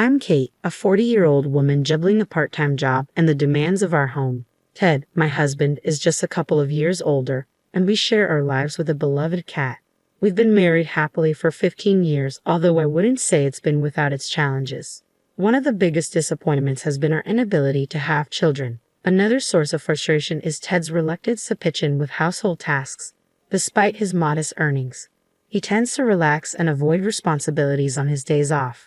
I'm Kate, a 40-year-old woman juggling a part-time job and the demands of our home. Ted, my husband, is just a couple of years older, and we share our lives with a beloved cat. We've been married happily for 15 years, although I wouldn't say it's been without its challenges. One of the biggest disappointments has been our inability to have children. Another source of frustration is Ted's reluctance to pitch in with household tasks, despite his modest earnings. He tends to relax and avoid responsibilities on his days off.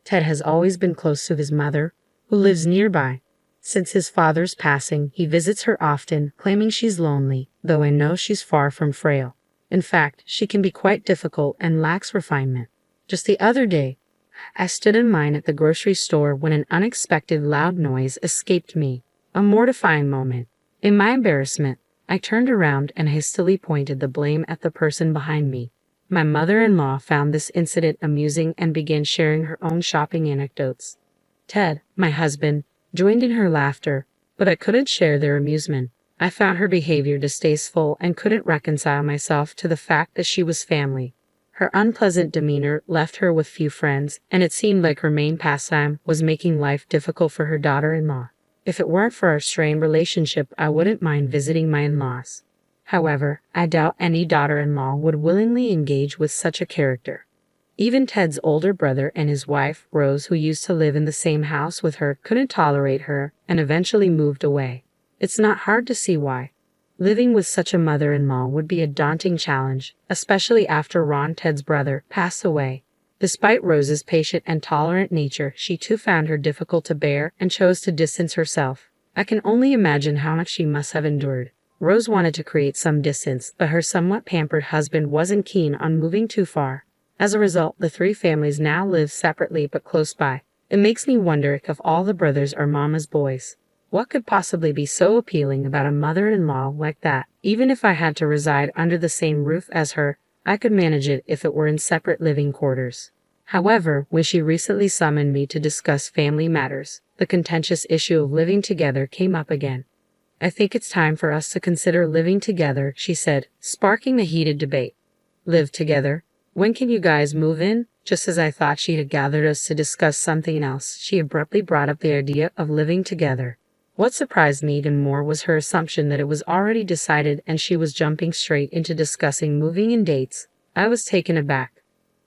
Ted has always been close to his mother, who lives nearby. Since his father's passing, he visits her often, claiming she's lonely, though I know she's far from frail. In fact, she can be quite difficult and lacks refinement. Just the other day, I stood in line at the grocery store when an unexpected loud noise escaped me. A mortifying moment. In my embarrassment, I turned around and hastily pointed the blame at the person behind me. My mother-in-law found this incident amusing and began sharing her own shopping anecdotes. Ted, my husband, joined in her laughter, but I couldn't share their amusement. I found her behavior distasteful and couldn't reconcile myself to the fact that she was family. Her unpleasant demeanor left her with few friends, and it seemed like her main pastime was making life difficult for her daughter-in-law. If it weren't for our strained relationship, I wouldn't mind visiting my in-laws. However, I doubt any daughter-in-law would willingly engage with such a character. Even Ted's older brother and his wife, Rose, who used to live in the same house with her, couldn't tolerate her and eventually moved away. It's not hard to see why. Living with such a mother-in-law would be a daunting challenge, especially after Ron, Ted's brother, passed away. Despite Rose's patient and tolerant nature, she too found her difficult to bear and chose to distance herself. I can only imagine how much she must have endured. Rose wanted to create some distance, but her somewhat pampered husband wasn't keen on moving too far. As a result, the three families now live separately but close by. It makes me wonder if all the brothers are Mama's boys. What could possibly be so appealing about a mother-in-law like that? Even if I had to reside under the same roof as her, I could manage it if it were in separate living quarters. However, when she recently summoned me to discuss family matters, the contentious issue of living together came up again. I think it's time for us to consider living together, she said, sparking the heated debate. Live together? When can you guys move in? Just as I thought she had gathered us to discuss something else, she abruptly brought up the idea of living together. What surprised me even more was her assumption that it was already decided and she was jumping straight into discussing moving and dates. I was taken aback.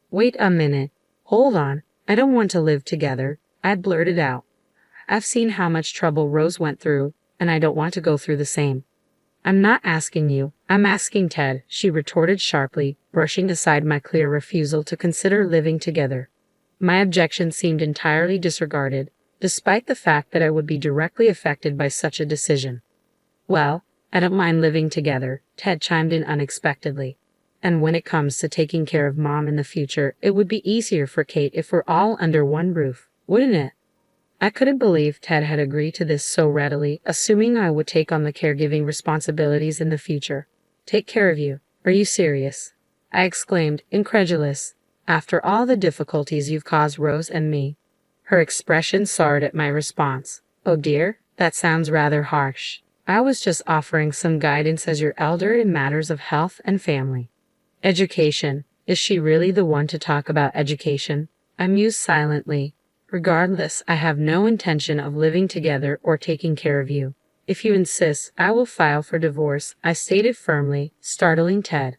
Wait a minute. Hold on. I don't want to live together, I blurted out. I've seen how much trouble Rose went through, and I don't want to go through the same. I'm not asking you, I'm asking Ted, she retorted sharply, brushing aside my clear refusal to consider living together. My objection seemed entirely disregarded, despite the fact that I would be directly affected by such a decision. Well, I don't mind living together, Ted chimed in unexpectedly. And when it comes to taking care of Mom in the future, it would be easier for Kate if we're all under one roof, wouldn't it? I couldn't believe Ted had agreed to this so readily, assuming I would take on the caregiving responsibilities in the future. Take care of you. Are you serious? I exclaimed, incredulous. After all the difficulties you've caused Rose and me. Her expression soared at my response. Oh dear, that sounds rather harsh. I was just offering some guidance as your elder in matters of health and family. Education. Is she really the one to talk about education? I mused silently. Regardless, I have no intention of living together or taking care of you. If you insist, I will file for divorce, I stated firmly, startling Ted.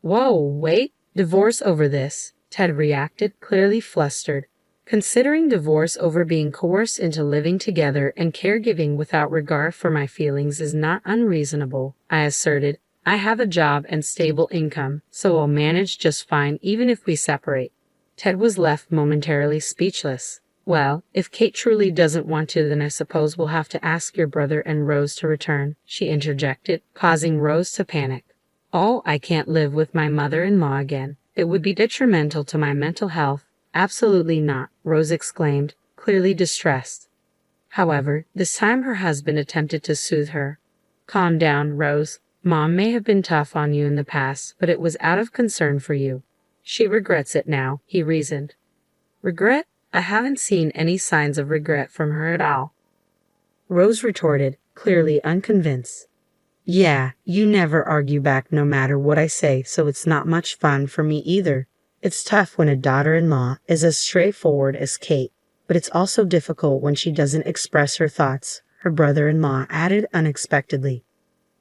Whoa, wait, divorce over this? Ted reacted, clearly flustered. Considering divorce over being coerced into living together and caregiving without regard for my feelings is not unreasonable, I asserted. I have a job and stable income, so I'll manage just fine even if we separate. Ted was left momentarily speechless. Well, if Kate truly doesn't want to, then I suppose we'll have to ask your brother and Rose to return, she interjected, causing Rose to panic. Oh, I can't live with my mother-in-law again. It would be detrimental to my mental health. Absolutely not, Rose exclaimed, clearly distressed. However, this time her husband attempted to soothe her. Calm down, Rose. Mom may have been tough on you in the past, but it was out of concern for you. She regrets it now, he reasoned. Regret? I haven't seen any signs of regret from her at all. Rose retorted, clearly unconvinced. Yeah, you never argue back no matter what I say, so it's not much fun for me either. It's tough when a daughter-in-law is as straightforward as Kate. but it's also difficult when she doesn't express her thoughts, her brother-in-law added unexpectedly.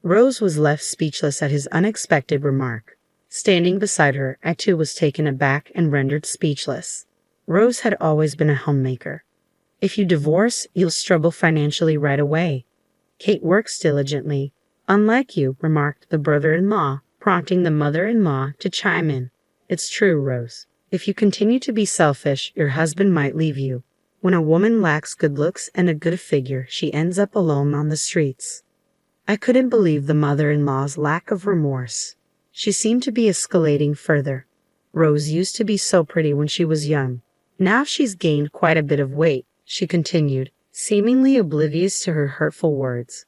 Rose was left speechless at his unexpected remark. Standing beside her, I too was taken aback and rendered speechless. Rose had always been a homemaker. If you divorce, you'll struggle financially right away. Kate works diligently. Unlike you, remarked the brother-in-law, prompting the mother-in-law to chime in. It's true, Rose. If you continue to be selfish, your husband might leave you. When a woman lacks good looks and a good figure, she ends up alone on the streets. I couldn't believe the mother-in-law's lack of remorse. She seemed to be escalating further. Rose used to be so pretty when she was young. Now she's gained quite a bit of weight, she continued, seemingly oblivious to her hurtful words.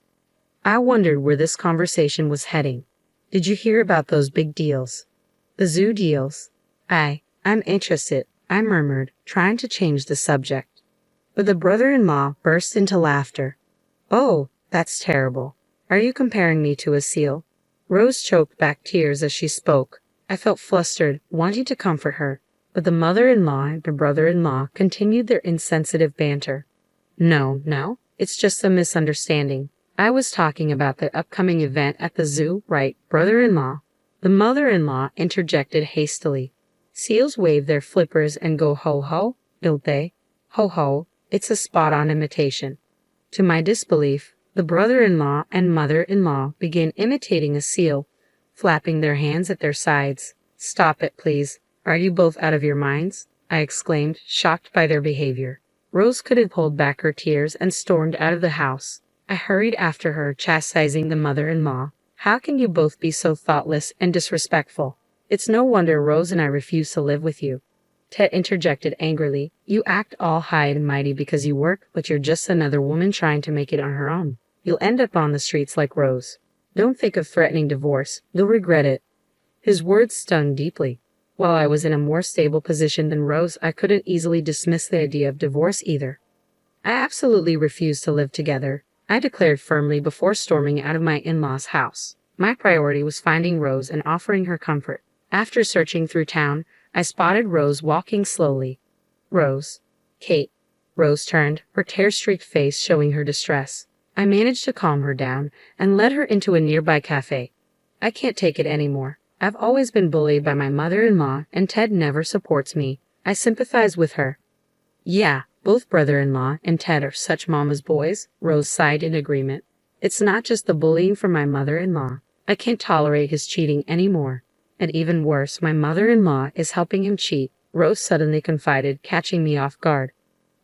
I wondered where this conversation was heading. Did you hear about those big deals? The zoo deals? I'm interested, I murmured, trying to change the subject. But the brother-in-law burst into laughter. Oh, that's terrible. Are you comparing me to a seal? Rose choked back tears as she spoke. I felt flustered, wanting to comfort her, but the mother-in-law and the brother-in-law continued their insensitive banter. No, it's just a misunderstanding. I was talking about the upcoming event at the zoo, right, brother-in-law? The mother-in-law interjected hastily. Seals wave their flippers and go ho-ho, don't they? Ho-ho, it's a spot-on imitation. To my disbelief, the brother-in-law and mother-in-law began imitating a seal, flapping their hands at their sides. Stop it, please. Are you both out of your minds? I exclaimed, shocked by their behavior. Rose couldn't hold back her tears and stormed out of the house. I hurried after her, chastising the mother-in-law. How can you both be so thoughtless and disrespectful? It's no wonder Rose and I refuse to live with you. Ted interjected angrily. You act all high and mighty because you work, but you're just another woman trying to make it on her own. You'll end up on the streets like Rose. Don't think of threatening divorce. You'll regret it. His words stung deeply. While I was in a more stable position than Rose, I couldn't easily dismiss the idea of divorce either. I absolutely refused to live together, I declared firmly before storming out of my in-laws' house. My priority was finding Rose and offering her comfort. After searching through town, I spotted Rose walking slowly. Rose. Kate. Rose turned, her tear-streaked face showing her distress. I managed to calm her down and led her into a nearby cafe. I can't take it anymore. I've always been bullied by my mother-in-law, and Ted never supports me. I sympathize with her. Yeah, both brother-in-law and Ted are such mama's boys, Rose sighed in agreement. It's not just the bullying from my mother-in-law. I can't tolerate his cheating anymore. And even worse, my mother-in-law is helping him cheat, Rose suddenly confided, catching me off guard.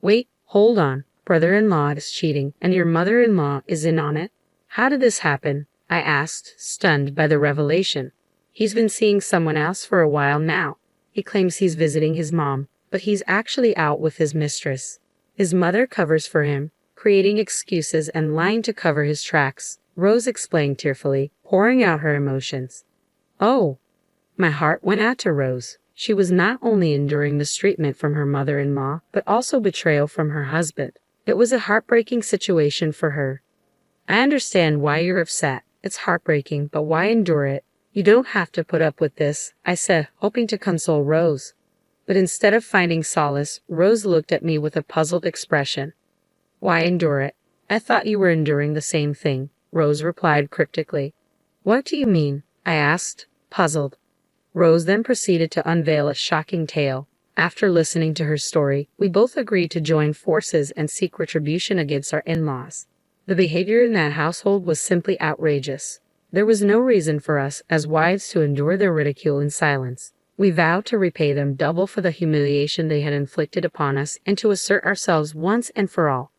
Wait, hold on. Brother-in-law is cheating, and your mother-in-law is in on it? How did this happen? I asked, stunned by the revelation. He's been seeing someone else for a while now. He claims he's visiting his mom, but he's actually out with his mistress. His mother covers for him, creating excuses and lying to cover his tracks, Rose explained tearfully, pouring out her emotions. Oh! My heart went out to Rose. She was not only enduring mistreatment from her mother-in-law, but also betrayal from her husband. It was a heartbreaking situation for her. I understand why you're upset. It's heartbreaking, but why endure it? You don't have to put up with this, I said, hoping to console Rose. But instead of finding solace, Rose looked at me with a puzzled expression. Why endure it? I thought you were enduring the same thing, Rose replied cryptically. What do you mean? I asked, puzzled. Rose then proceeded to unveil a shocking tale. After listening to her story, we both agreed to join forces and seek retribution against our in-laws. The behavior in that household was simply outrageous. There was no reason for us, as wives, to endure their ridicule in silence. We vowed to repay them double for the humiliation they had inflicted upon us and to assert ourselves once and for all.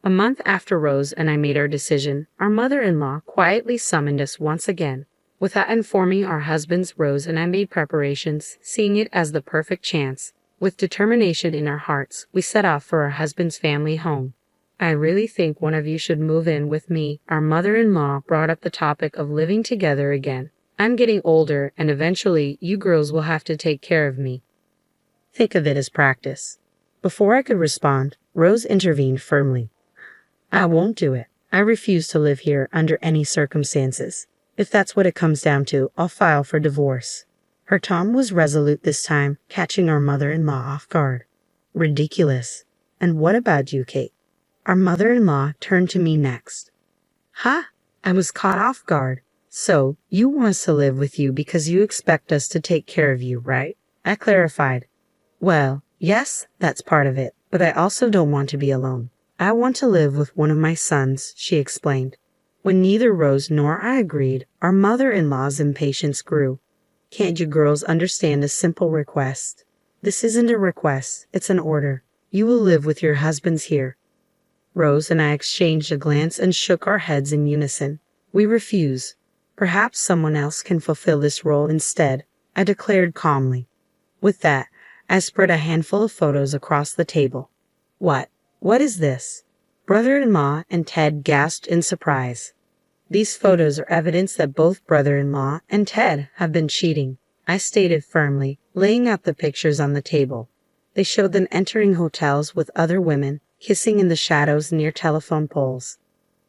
A month after Rose and I made our decision, our mother-in-law quietly summoned us once again. Without informing our husbands, Rose and I made preparations, seeing it as the perfect chance. With determination in our hearts, we set off for our husband's family home. I really think one of you should move in with me. Our mother-in-law brought up the topic of living together again. I'm getting older, and eventually you girls will have to take care of me. Think of it as practice. Before I could respond, Rose intervened firmly. I won't do it. I refuse to live here under any circumstances. If that's what it comes down to, I'll file for divorce. Her tone was resolute this time, catching our mother-in-law off guard. Ridiculous. And what about you, Kate? Our mother-in-law turned to me next. Huh? I was caught off guard. So, you want us to live with you because you expect us to take care of you, right? I clarified. Well, yes, that's part of it, but I also don't want to be alone. I want to live with one of my sons, she explained. When neither Rose nor I agreed, our mother-in-law's impatience grew. Can't you girls understand a simple request? This isn't a request, it's an order. You will live with your husbands here. Rose and I exchanged a glance and shook our heads in unison. We refuse. Perhaps someone else can fulfill this role instead, I declared calmly. With that, I spread a handful of photos across the table. What is this? Brother-in-law and Ted gasped in surprise. These photos are evidence that both brother-in-law and Ted have been cheating, I stated firmly, laying out the pictures on the table. They showed them entering hotels with other women, kissing in the shadows near telephone poles.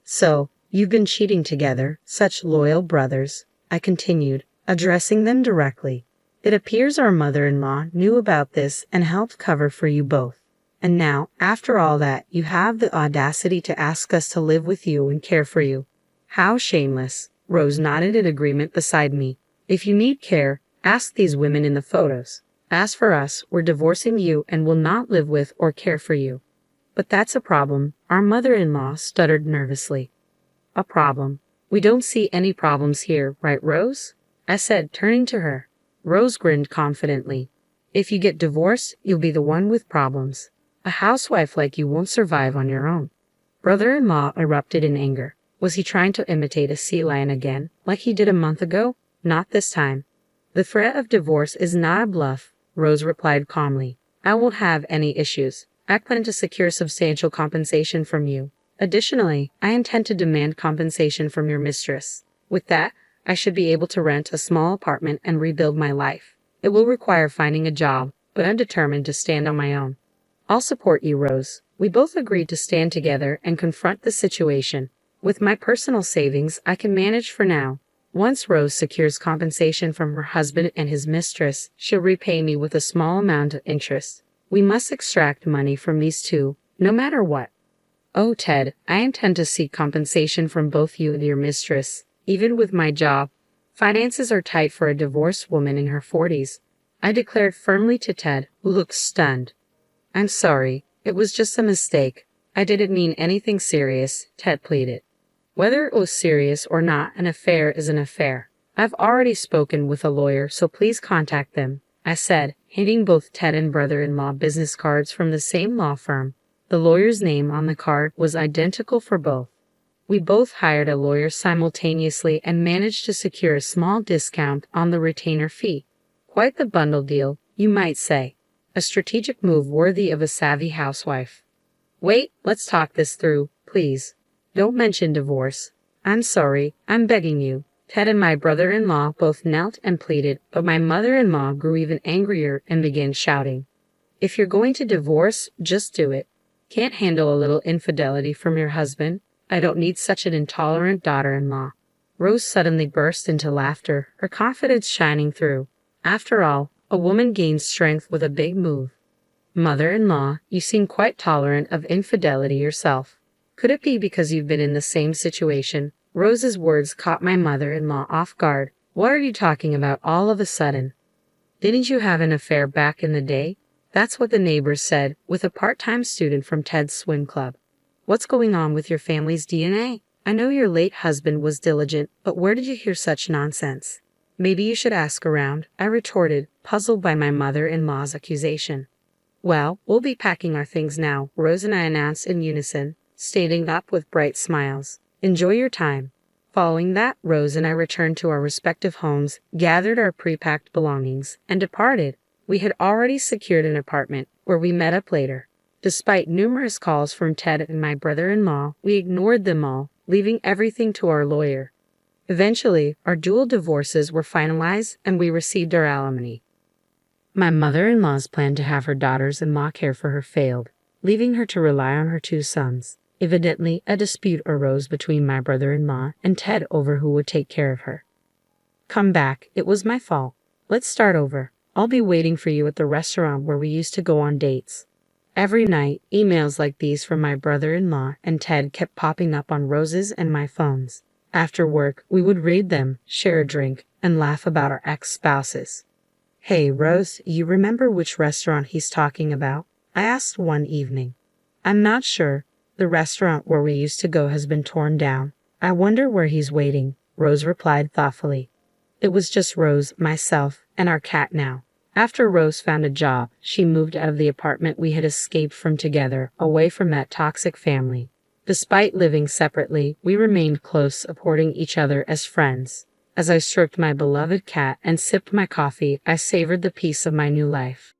So, you've been cheating together, such loyal brothers, I continued, addressing them directly. It appears our mother-in-law knew about this and helped cover for you both. And now, after all that, you have the audacity to ask us to live with you and care for you. How shameless. Rose nodded in agreement beside me. If you need care, ask these women in the photos. As for us, we're divorcing you and will not live with or care for you. But that's a problem, our mother-in-law stuttered nervously. A problem? We don't see any problems here, right, Rose? I said, turning to her. Rose grinned confidently. If you get divorced, you'll be the one with problems. A housewife like you won't survive on your own. Brother-in-law erupted in anger. Was he trying to imitate a sea lion again, like he did a month ago? Not this time. The threat of divorce is not a bluff, Rose replied calmly. I won't have any issues. I plan to secure substantial compensation from you. Additionally, I intend to demand compensation from your mistress. With that, I should be able to rent a small apartment and rebuild my life. It will require finding a job, but I'm determined to stand on my own. I'll support you, Rose. We both agreed to stand together and confront the situation. With my personal savings, I can manage for now. Once Rose secures compensation from her husband and his mistress, she'll repay me with a small amount of interest. We must extract money from these two, no matter what. Oh, Ted, I intend to seek compensation from both you and your mistress, even with my job. Finances are tight for a divorced woman in her 40s. I declared firmly to Ted, who looked stunned. I'm sorry, it was just a mistake. I didn't mean anything serious, Ted pleaded. Whether it was serious or not, an affair is an affair. I've already spoken with a lawyer, so please contact them, I said, handing both Ted and brother-in-law business cards from the same law firm. The lawyer's name on the card was identical for both. We both hired a lawyer simultaneously and managed to secure a small discount on the retainer fee. Quite the bundle deal, you might say. A strategic move worthy of a savvy housewife. Wait, let's talk this through, please. Don't mention divorce. I'm sorry, I'm begging you. Ted and my brother-in-law both knelt and pleaded, but my mother-in-law grew even angrier and began shouting. If you're going to divorce, just do it. Can't handle a little infidelity from your husband? I don't need such an intolerant daughter-in-law. Rose suddenly burst into laughter, her confidence shining through. After all, a woman gains strength with a big move. Mother-in-law, you seem quite tolerant of infidelity yourself. Could it be because you've been in the same situation? Rose's words caught my mother-in-law off guard. What are you talking about all of a sudden? Didn't you have an affair back in the day? That's what the neighbors said, with a part-time student from Ted's swim club. What's going on with your family's DNA? I know your late husband was diligent, but where did you hear such nonsense? Maybe you should ask around, I retorted, puzzled by my mother-in-law's accusation. Well, we'll be packing our things now, Rose and I announced in unison, standing up with bright smiles. Enjoy your time. Following that, Rose and I returned to our respective homes, gathered our pre-packed belongings, and departed. We had already secured an apartment, where we met up later. Despite numerous calls from Ted and my brother-in-law, we ignored them all, leaving everything to our lawyer. Eventually, our dual divorces were finalized and we received our alimony. My mother-in-law's plan to have her daughters-in-law care for her failed, leaving her to rely on her two sons. Evidently, a dispute arose between my brother-in-law and Ted over who would take care of her. Come back, it was my fault. Let's start over. I'll be waiting for you at the restaurant where we used to go on dates. Every night, emails like these from my brother-in-law and Ted kept popping up on Rose's and my phones. After work, we would read them, share a drink, and laugh about our ex-spouses. "Hey, Rose, you remember which restaurant he's talking about?" I asked one evening. "I'm not sure. The restaurant where we used to go has been torn down. I wonder where he's waiting," Rose replied thoughtfully. It was just Rose, myself, and our cat now. After Rose found a job, she moved out of the apartment we had escaped from together, away from that toxic family. Despite living separately, we remained close, supporting each other as friends. As I stroked my beloved cat and sipped my coffee, I savored the peace of my new life.